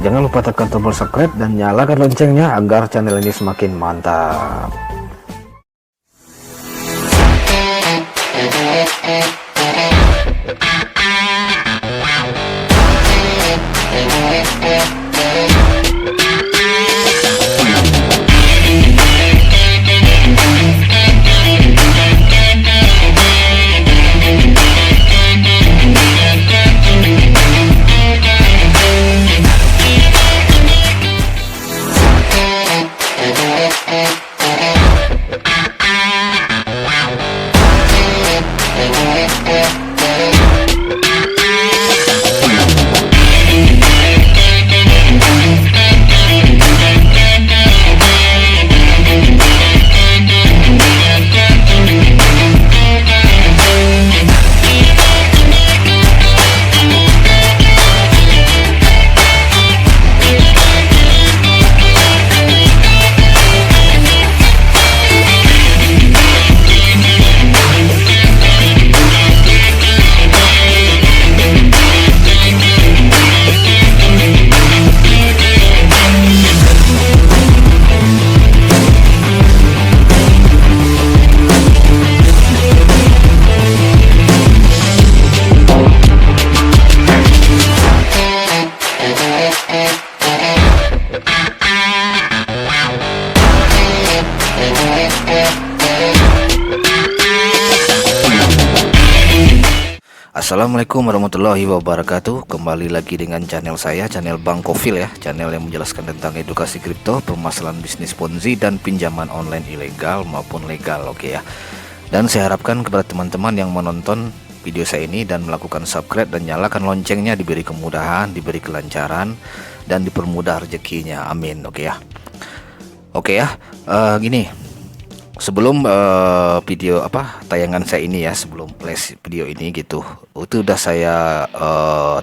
Jangan lupa tekan tombol subscribe dan nyalakan loncengnya agar channel ini semakin mantap. Assalamualaikum warahmatullahi wabarakatuh. Kembali lagi dengan channel saya, channel Bang Kofil ya, channel yang menjelaskan tentang edukasi kripto, permasalahan bisnis Ponzi dan pinjaman online ilegal maupun legal. Oke ya. Dan saya harapkan kepada teman-teman yang menonton video saya ini dan melakukan subscribe dan nyalakan loncengnya diberi kemudahan, diberi kelancaran dan dipermudah rezekinya. Amin. Oke ya. Oke ya. Gini. Sebelum video tayangan saya ini ya, sebelum flash video ini gitu, itu udah saya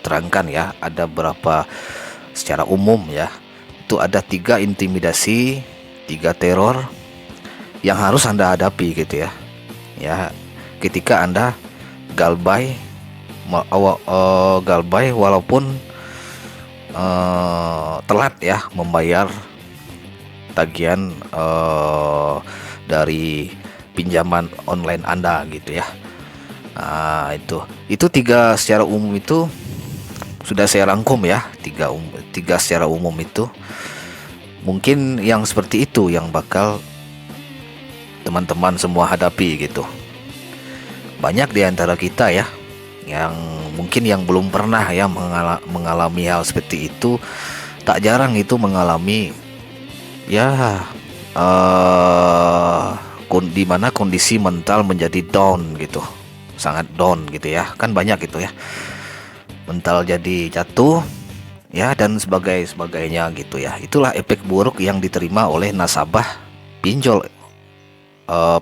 terangkan ya, ada berapa secara umum ya, itu ada 3 intimidasi, 3 teror yang harus Anda hadapi gitu ya. Ya, ketika Anda galbay walaupun telat ya membayar tagihan dari pinjaman online Anda gitu ya. Nah, itu 3 secara umum itu sudah saya rangkum ya, 3 secara umum itu mungkin yang seperti itu yang bakal teman-teman semua hadapi gitu. Banyak di antara kita ya yang mungkin yang belum pernah ya mengalami hal seperti itu, tak jarang itu mengalami ya di mana kondisi mental menjadi down gitu, sangat down gitu ya, kan banyak gitu ya, mental jadi jatuh ya dan sebagainya gitu ya. Itulah efek buruk yang diterima oleh nasabah pinjol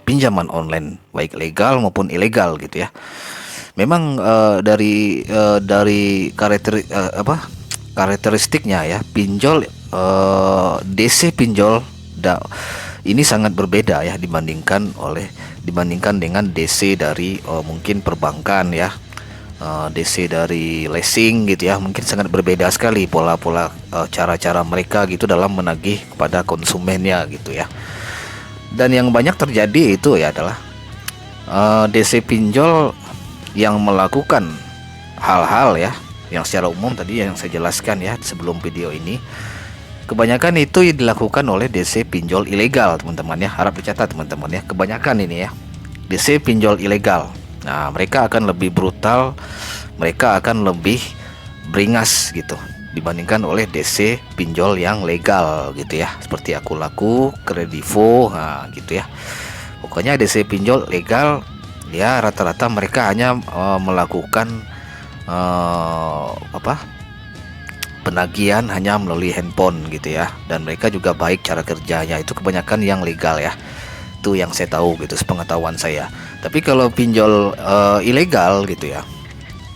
pinjaman online baik legal maupun ilegal gitu ya. Memang dari karakteristiknya ya, pinjol DC pinjol ini sangat berbeda ya dibandingkan dengan DC dari mungkin perbankan ya, DC dari leasing gitu ya, mungkin sangat berbeda sekali pola-pola cara-cara mereka gitu dalam menagih kepada konsumennya gitu ya. Dan yang banyak terjadi itu ya adalah DC pinjol yang melakukan hal-hal ya yang secara umum tadi yang saya jelaskan ya sebelum video ini. Kebanyakan itu dilakukan oleh DC pinjol ilegal, teman-teman ya. Harap dicatat teman-teman ya. Kebanyakan ini ya DC pinjol ilegal. Nah, mereka akan lebih brutal, mereka akan lebih beringas gitu dibandingkan oleh DC pinjol yang legal gitu ya. Seperti Akulaku, Kredivo, nah gitu ya. Pokoknya DC pinjol legal ya rata-rata mereka hanya melakukan penagihan hanya melalui handphone gitu ya, dan mereka juga baik cara kerjanya, itu kebanyakan yang legal ya, itu yang saya tahu gitu sepengetahuan saya. Tapi kalau pinjol ilegal gitu ya,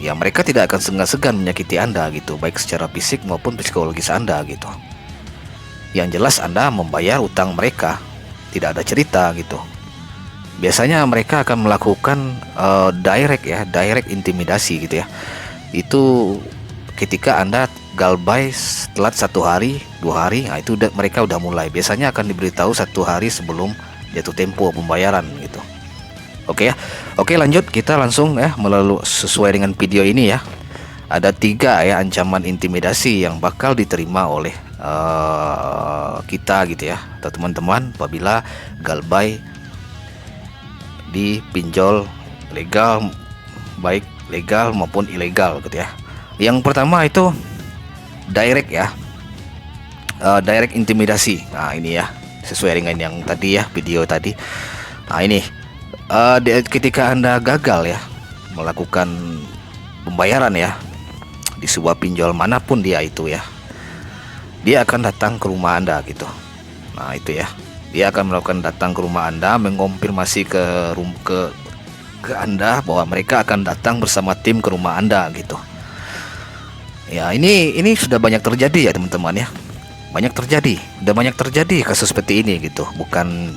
ya mereka tidak akan segan-segan menyakiti Anda gitu, baik secara fisik maupun psikologis Anda gitu. Yang jelas Anda membayar utang mereka, tidak ada cerita gitu. Biasanya mereka akan melakukan direct intimidasi gitu ya. Itu ketika Anda galbay telat 1 hari 2 hari, nah itu mereka udah mulai. Biasanya akan diberitahu 1 hari sebelum jatuh tempo pembayaran gitu. Oke ya, oke lanjut kita langsung ya melalui sesuai dengan video ini ya. Ada 3 ya ancaman intimidasi yang bakal diterima oleh kita gitu ya, atau teman-teman apabila galbay dipinjol legal, baik legal maupun ilegal gitu ya. Yang pertama itu direct ya, direct intimidasi. Nah ini ya sesuai dengan yang tadi ya, video tadi. Nah ini ketika Anda gagal ya melakukan pembayaran ya di sebuah pinjol manapun dia itu ya, dia akan datang ke rumah Anda gitu. Nah itu ya, dia akan melakukan datang ke rumah Anda, mengonfirmasi ke Anda bahwa mereka akan datang bersama tim ke rumah Anda gitu. Ya ini sudah banyak terjadi ya teman-teman ya, udah banyak terjadi kasus seperti ini gitu. Bukan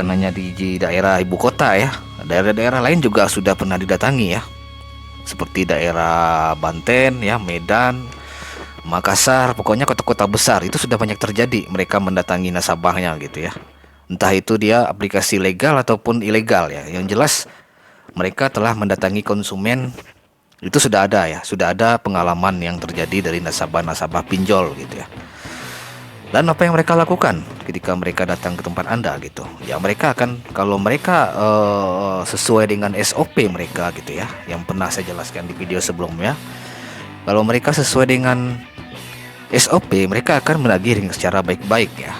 hanya di daerah ibu kota ya, daerah-daerah lain juga sudah pernah didatangi ya, seperti daerah Banten ya, Medan, Makassar, pokoknya kota-kota besar itu sudah banyak terjadi. Mereka mendatangi nasabahnya gitu ya, entah itu dia aplikasi legal ataupun ilegal ya. Yang jelas mereka telah mendatangi konsumen. Itu sudah ada ya, sudah ada pengalaman yang terjadi dari nasabah-nasabah pinjol gitu ya. Dan apa yang mereka lakukan ketika mereka datang ke tempat Anda gitu ya, mereka akan, kalau mereka sesuai dengan SOP mereka gitu ya, yang pernah saya jelaskan di video sebelumnya, kalau mereka sesuai dengan SOP mereka akan menagih secara baik-baik ya.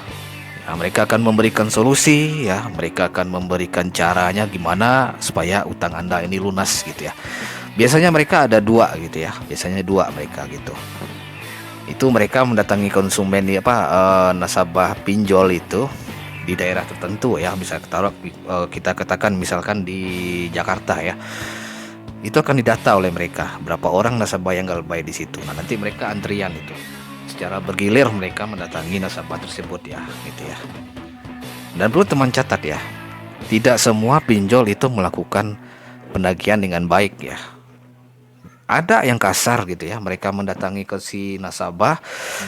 Nah, mereka akan memberikan solusi ya, mereka akan memberikan caranya gimana supaya utang Anda ini lunas gitu ya. Biasanya mereka ada 2 gitu ya, biasanya 2 mereka gitu. Itu mereka mendatangi konsumen nasabah pinjol itu di daerah tertentu ya, bisa kita katakan misalkan di Jakarta ya. Itu akan didata oleh mereka berapa orang nasabah yang galbay di situ. Nah nanti mereka antrian itu, secara bergilir mereka mendatangi nasabah tersebut ya gitu ya. Dan perlu teman catat ya, tidak semua pinjol itu melakukan penagihan dengan baik ya. Ada yang kasar gitu ya, mereka mendatangi ke si nasabah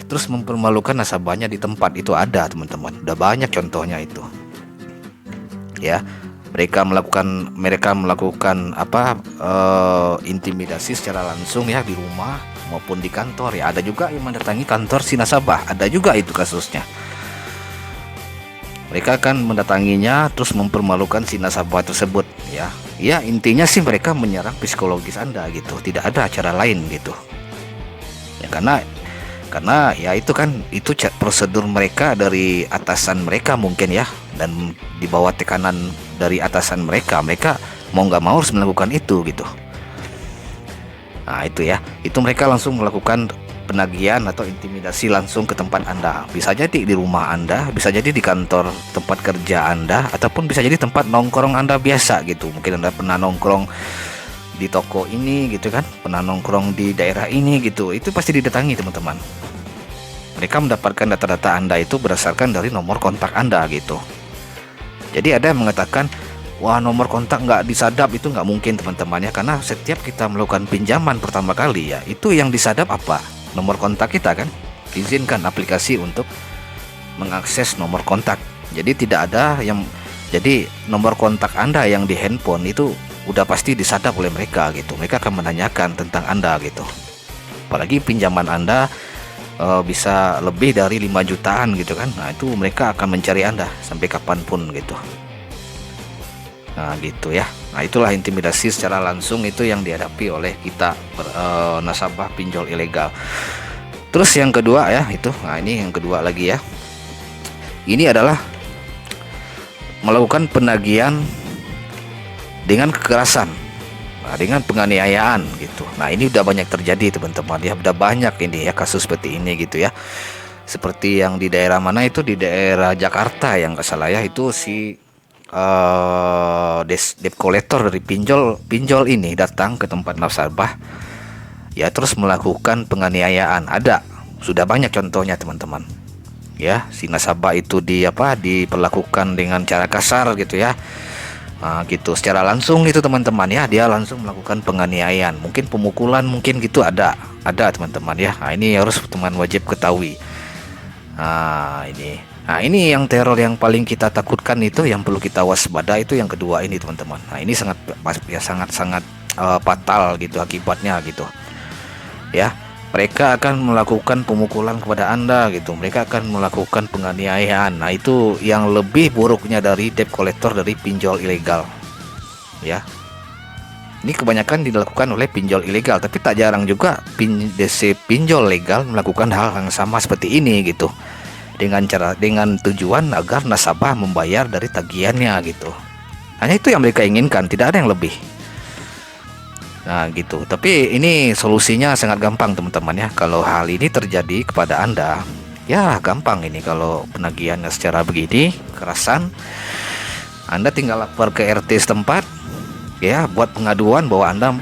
terus mempermalukan nasabahnya di tempat itu, ada teman-teman, udah banyak contohnya itu ya. Mereka melakukan intimidasi secara langsung ya, di rumah maupun di kantor ya. Ada juga yang mendatangi kantor si nasabah, ada juga itu kasusnya. Mereka akan mendatanginya terus mempermalukan si nasabah tersebut ya. Ya intinya sih mereka menyerang psikologis Anda gitu, tidak ada cara lain gitu ya, karena ya itu kan prosedur mereka dari atasan mereka mungkin ya, dan di bawah tekanan dari atasan mereka mau nggak mau harus melakukan itu gitu. Nah itu ya, itu mereka langsung melakukan penagihan atau intimidasi langsung ke tempat Anda. Bisa jadi di rumah Anda, bisa jadi di kantor tempat kerja Anda, ataupun bisa jadi tempat nongkrong Anda biasa gitu. Mungkin Anda pernah nongkrong di toko ini gitu kan, pernah nongkrong di daerah ini gitu. Itu pasti didatangi teman-teman. Mereka mendapatkan data-data Anda itu berdasarkan dari nomor kontak Anda gitu. Jadi ada yang mengatakan, wah nomor kontak nggak disadap, itu nggak mungkin teman-teman ya, karena setiap kita melakukan pinjaman pertama kali ya, itu yang disadap apa? Nomor kontak kita kan. Izinkan aplikasi untuk mengakses nomor kontak. Jadi tidak ada yang, jadi nomor kontak Anda yang di handphone itu udah pasti disadap oleh mereka gitu. Mereka akan menanyakan tentang Anda gitu. Apalagi pinjaman Anda bisa lebih dari 5 jutaan gitu kan. Nah itu mereka akan mencari Anda sampai kapanpun gitu. Nah gitu ya. Nah itulah intimidasi secara langsung itu yang dihadapi oleh kita nasabah pinjol ilegal. Terus yang kedua ya itu, nah ini yang kedua lagi ya. Ini adalah melakukan penagihan dengan kekerasan, nah, dengan penganiayaan gitu. Nah ini udah banyak terjadi teman-teman ya, udah banyak ini ya kasus seperti ini gitu ya. Seperti yang di daerah mana itu, di daerah Jakarta yang nggak salah ya, itu si debt collector dari pinjol ini datang ke tempat nasabah ya, terus melakukan penganiayaan. Ada, sudah banyak contohnya teman-teman ya. Si nasabah itu diperlakukan dengan cara kasar gitu ya, Nah, gitu secara langsung itu teman-teman ya, dia langsung melakukan penganiayaan, mungkin pemukulan, mungkin gitu ada teman-teman ya. Nah, ini harus teman wajib ketahui. Nah, ini yang teror yang paling kita takutkan, itu yang perlu kita waspada, itu yang kedua ini teman-teman. Nah, ini sangat ya, sangat fatal gitu akibatnya gitu ya. Mereka akan melakukan pemukulan kepada Anda gitu, mereka akan melakukan penganiayaan. Nah, itu yang lebih buruknya dari debt collector, dari pinjol ilegal ya. Ini kebanyakan dilakukan oleh pinjol ilegal, tapi tak jarang juga DC pinjol legal melakukan hal yang sama seperti ini gitu, dengan tujuan agar nasabah membayar dari tagihannya gitu. Hanya itu yang mereka inginkan, tidak ada yang lebih. Nah gitu. Tapi ini solusinya sangat gampang teman-teman ya. Kalau hal ini terjadi kepada Anda, ya gampang ini. Kalau penagihannya secara begini kerasan, Anda tinggal lapor ke RT setempat ya, buat pengaduan bahwa Anda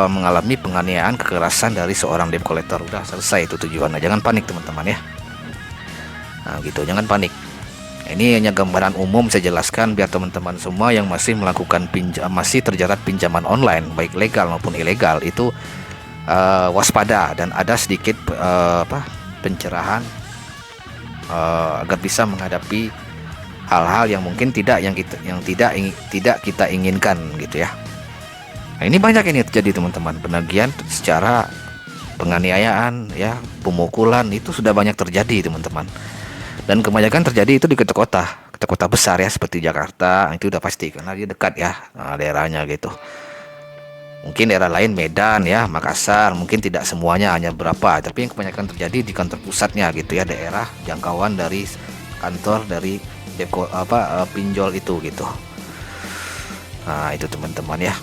mengalami penganiayaan, kekerasan dari seorang debt collector. Udah selesai itu tujuannya. Jangan panik teman-teman ya. Nah gitu, jangan panik. Ini hanya gambaran umum saya jelaskan biar teman-teman semua yang masih melakukan masih terjerat pinjaman online baik legal maupun ilegal itu waspada, dan ada sedikit pencerahan agar bisa menghadapi hal-hal yang mungkin tidak kita inginkan gitu ya. Nah, ini banyak ini terjadi teman-teman, penagihan secara penganiayaan ya, pemukulan itu sudah banyak terjadi teman-teman. Dan kebanyakan terjadi itu di kota besar ya, seperti Jakarta, itu udah pasti karena dia dekat ya, daerahnya gitu. Mungkin daerah lain Medan ya, Makassar, mungkin tidak semuanya, hanya berapa, tapi yang kebanyakan terjadi di kantor pusatnya gitu ya, daerah jangkauan dari kantor dari pinjol itu gitu. Nah itu teman-teman ya.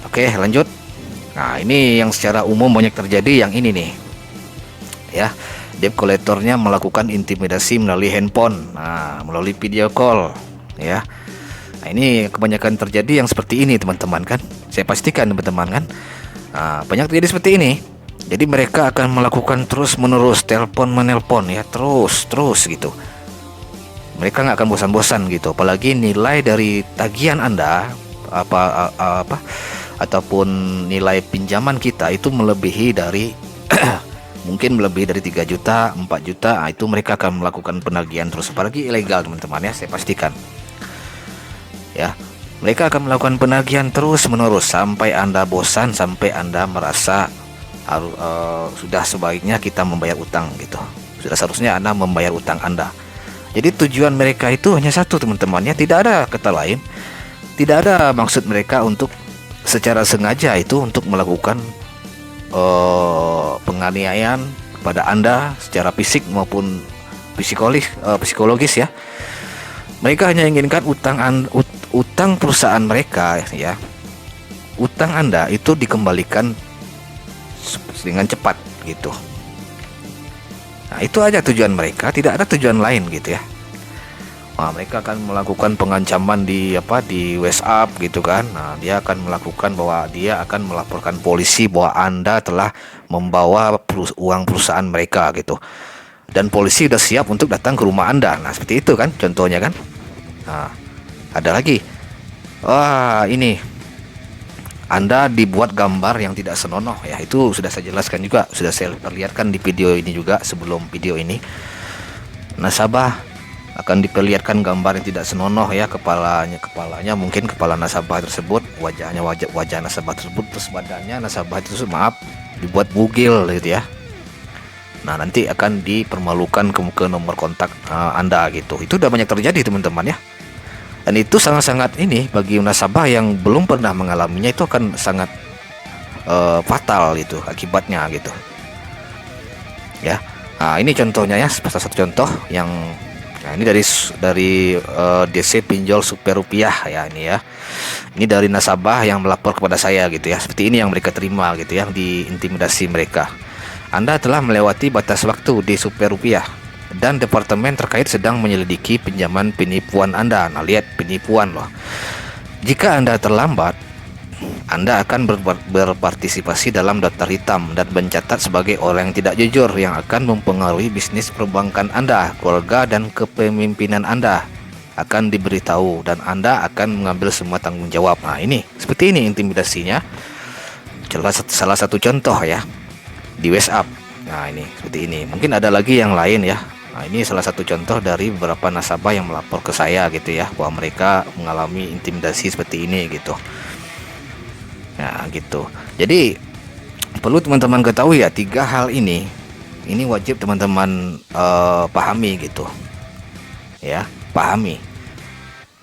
Oke lanjut. Nah ini yang secara umum banyak terjadi, yang ini nih ya. Debt collectornya melakukan intimidasi melalui handphone, melalui video call ya. Nah, ini kebanyakan terjadi yang seperti ini teman-teman kan. Saya pastikan teman-teman kan. Banyak terjadi seperti ini. Jadi mereka akan melakukan terus-menerus menelpon ya, terus gitu. Mereka nggak akan bosan-bosan gitu. Apalagi nilai dari tagihan Anda ataupun nilai pinjaman kita itu melebihi dari mungkin lebih dari 3 juta, 4 juta, itu mereka akan melakukan penagihan terus, apalagi ilegal teman-teman ya, saya pastikan ya. Mereka akan melakukan penagihan terus menerus sampai Anda bosan, sampai Anda merasa sudah sebaiknya kita membayar utang gitu, sudah seharusnya Anda membayar utang Anda. Jadi tujuan mereka itu hanya satu teman-teman ya, tidak ada kata lain, tidak ada maksud mereka untuk secara sengaja itu untuk melakukan penganiayaan kepada Anda secara fisik maupun psikologis ya. Mereka hanya inginkan utang perusahaan mereka ya, utang Anda itu dikembalikan dengan cepat gitu. Nah itu aja tujuan mereka, tidak ada tujuan lain gitu ya. Mereka akan melakukan pengancaman di WhatsApp gitu kan. Nah, dia akan melakukan bahwa dia akan melaporkan polisi bahwa Anda telah membawa uang perusahaan mereka gitu. Dan polisi sudah siap untuk datang ke rumah Anda. Nah, seperti itu kan contohnya kan. Nah, ada lagi. Ini Anda dibuat gambar yang tidak senonoh ya. Itu sudah saya jelaskan juga, sudah saya perlihatkan di video ini juga sebelum video ini. Nasabah akan diperlihatkan gambar yang tidak senonoh ya, kepalanya mungkin kepala nasabah tersebut, wajah nasabah tersebut, terus badannya nasabah itu dibuat bugil gitu ya. Nah nanti akan dipermalukan ke nomor kontak Anda gitu. Itu udah banyak terjadi teman-teman ya. Dan itu sangat-sangat ini bagi nasabah yang belum pernah mengalaminya, itu akan sangat fatal itu akibatnya gitu ya. Nah ini contohnya ya, salah satu contoh yang ini dari DC pinjol super rupiah ya, ini ya. Ini dari nasabah yang melapor kepada saya gitu ya. Seperti ini yang mereka terima gitu ya, diintimidasi mereka. Anda telah melewati batas waktu di super rupiah dan departemen terkait sedang menyelidiki pinjaman penipuan Anda. Nah, lihat penipuan loh. Jika Anda terlambat, Anda akan berpartisipasi dalam daftar hitam dan mencatat sebagai orang yang tidak jujur, yang akan mempengaruhi bisnis perbankan Anda, keluarga, dan kepemimpinan Anda. akan diberitahu dan Anda akan mengambil semua tanggung jawab. Nah, ini seperti ini intimidasinya. Salah satu contoh ya di WhatsApp. Nah, ini seperti ini. Mungkin ada lagi yang lain ya. Nah, ini salah satu contoh dari beberapa nasabah yang melapor ke saya gitu ya, bahwa mereka mengalami intimidasi seperti ini gitu. Nah, gitu. Jadi perlu teman-teman ketahui ya, 3 hal ini wajib teman-teman pahami gitu. Ya, pahami.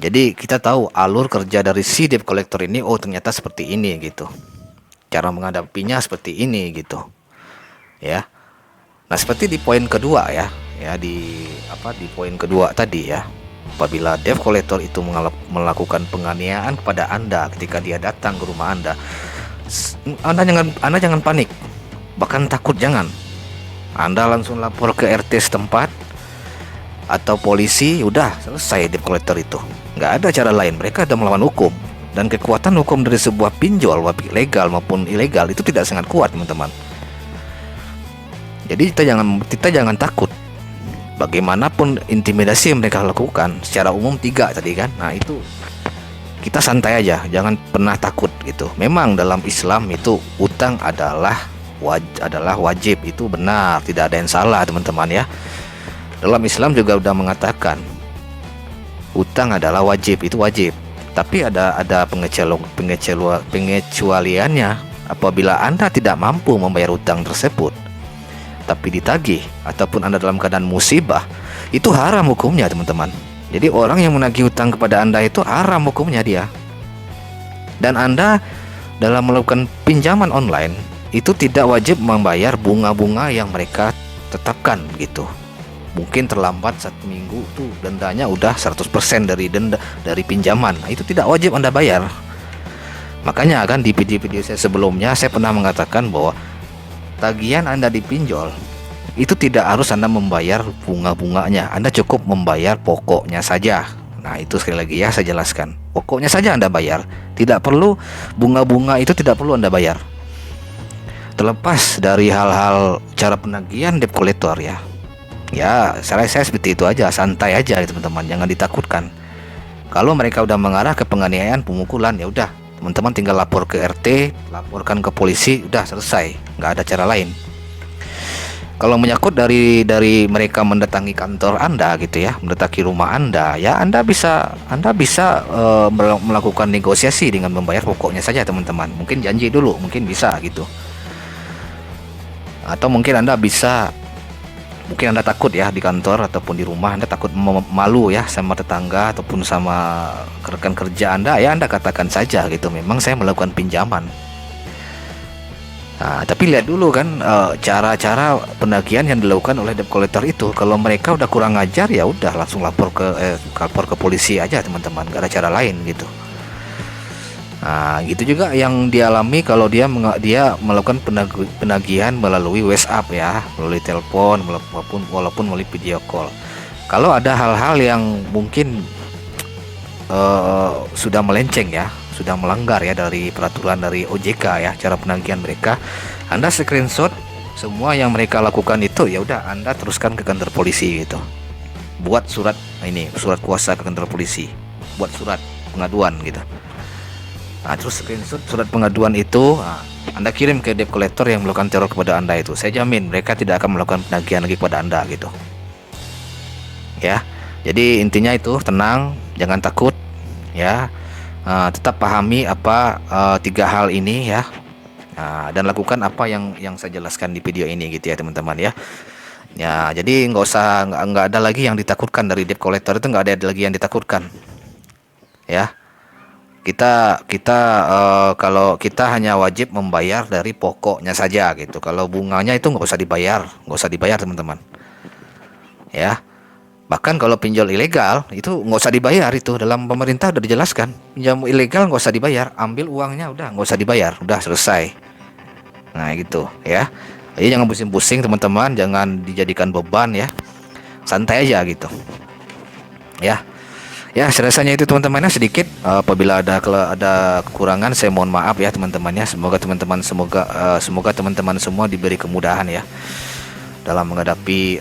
Jadi kita tahu alur kerja dari si debt collector ini, oh ternyata seperti ini gitu. Cara menghadapinya seperti ini gitu. Ya. Nah, seperti di poin kedua ya, di poin kedua tadi ya. Apabila debt collector itu melakukan penganiayaan kepada Anda ketika dia datang ke rumah Anda, Anda jangan panik. Bahkan takut jangan. Anda langsung lapor ke RT setempat atau polisi, udah selesai debt collector itu. Nggak ada cara lain, mereka sudah melawan hukum. Dan kekuatan hukum dari sebuah pinjol, legal maupun ilegal, itu tidak sangat kuat, teman-teman. Jadi kita jangan takut. Bagaimanapun intimidasi yang mereka lakukan, secara umum 3 tadi kan. Nah, itu kita santai aja, jangan pernah takut gitu. Memang dalam Islam itu utang adalah wajib, itu benar, tidak ada yang salah, teman-teman ya. Dalam Islam juga udah mengatakan utang adalah wajib, itu wajib. Tapi ada pengecualiannya. Apabila Anda tidak mampu membayar utang tersebut, tapi ditagih ataupun Anda dalam keadaan musibah, itu haram hukumnya, teman-teman. Jadi orang yang menagih utang kepada Anda itu haram hukumnya dia. Dan Anda dalam melakukan pinjaman online itu tidak wajib membayar bunga-bunga yang mereka tetapkan gitu. Mungkin terlambat 1 minggu tuh dendanya udah 100% dari pinjaman. Nah, itu tidak wajib Anda bayar. Makanya kan di video-video saya sebelumnya saya pernah mengatakan bahwa tagihan Anda dipinjol itu tidak harus Anda membayar bunga-bunganya. Anda cukup membayar pokoknya saja. Nah, itu sekali lagi ya saya jelaskan. Pokoknya saja Anda bayar. Tidak perlu bunga-bunga, itu tidak perlu Anda bayar. Terlepas dari hal-hal cara penagihan debt collector ya. Ya, saya seperti itu aja, santai aja teman-teman, jangan ditakutkan. Kalau mereka udah mengarah ke penganiayaan, pemukulan, ya udah, teman-teman tinggal lapor ke RT, laporkan ke polisi, udah selesai, nggak ada cara lain. Kalau menyangkut dari mereka mendatangi kantor Anda gitu ya, mendatangi rumah Anda, ya Anda bisa melakukan negosiasi dengan membayar pokoknya saja, teman-teman. Mungkin janji dulu, mungkin bisa gitu. Atau mungkin Anda takut ya di kantor ataupun di rumah, Anda takut malu ya sama tetangga ataupun sama rekan kerja Anda, ya Anda katakan saja gitu, memang saya melakukan pinjaman. Nah, tapi lihat dulu kan cara-cara penagihan yang dilakukan oleh debt collector itu. Kalau mereka udah kurang ajar, ya udah langsung lapor ke polisi aja, teman-teman, gak ada cara lain gitu. Nah, gitu juga yang dialami kalau dia melakukan penagihan melalui WhatsApp ya, melalui telepon walaupun melalui video call. Kalau ada hal-hal yang mungkin sudah melenceng ya, sudah melanggar ya dari peraturan dari OJK ya, cara penagihan mereka, Anda screenshot semua yang mereka lakukan itu, ya udah Anda teruskan ke kantor polisi gitu. Buat surat kuasa ke kantor polisi, buat surat pengaduan gitu. Nah, terus screenshot surat pengaduan itu, Anda kirim ke debt collector yang melakukan teror kepada Anda itu. Saya jamin mereka tidak akan melakukan penagihan lagi kepada Anda gitu. Ya, jadi intinya itu tenang, jangan takut, ya. Tetap pahami 3 hal ini ya, dan lakukan apa yang saya jelaskan di video ini gitu ya, teman-teman ya. Ya, jadi nggak ada lagi yang ditakutkan dari debt collector itu, nggak ada lagi yang ditakutkan, ya. Kita kalau kita hanya wajib membayar dari pokoknya saja gitu. Kalau bunganya itu nggak usah dibayar teman-teman. Ya, bahkan kalau pinjol ilegal itu nggak usah dibayar, itu dalam pemerintah udah dijelaskan. Pinjam ilegal nggak usah dibayar, ambil uangnya udah nggak usah dibayar, udah selesai. Nah gitu ya. Jadi jangan pusing-pusing teman-teman, jangan dijadikan beban ya. Santai aja gitu. Ya. Ya, rasanya itu teman-teman, sedikit. Apabila ada kekurangan, saya mohon maaf ya teman-teman ya. Semoga teman-teman semua diberi kemudahan ya dalam menghadapi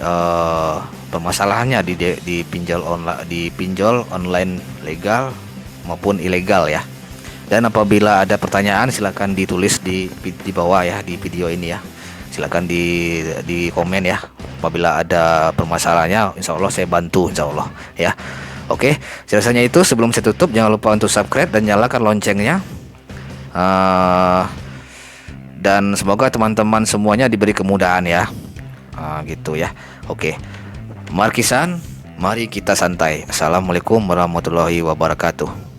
permasalahannya di pinjol online legal maupun ilegal ya. Dan apabila ada pertanyaan silakan ditulis di bawah ya di video ini ya. Silakan di komen ya. Apabila ada permasalahannya, insya Allah saya bantu, insya Allah ya. Oke, rasanya itu sebelum saya tutup jangan lupa untuk subscribe dan nyalakan loncengnya. Dan semoga teman-teman semuanya diberi kemudahan ya. Gitu ya. Oke, Markisan, mari kita santai. Assalamualaikum warahmatullahi wabarakatuh.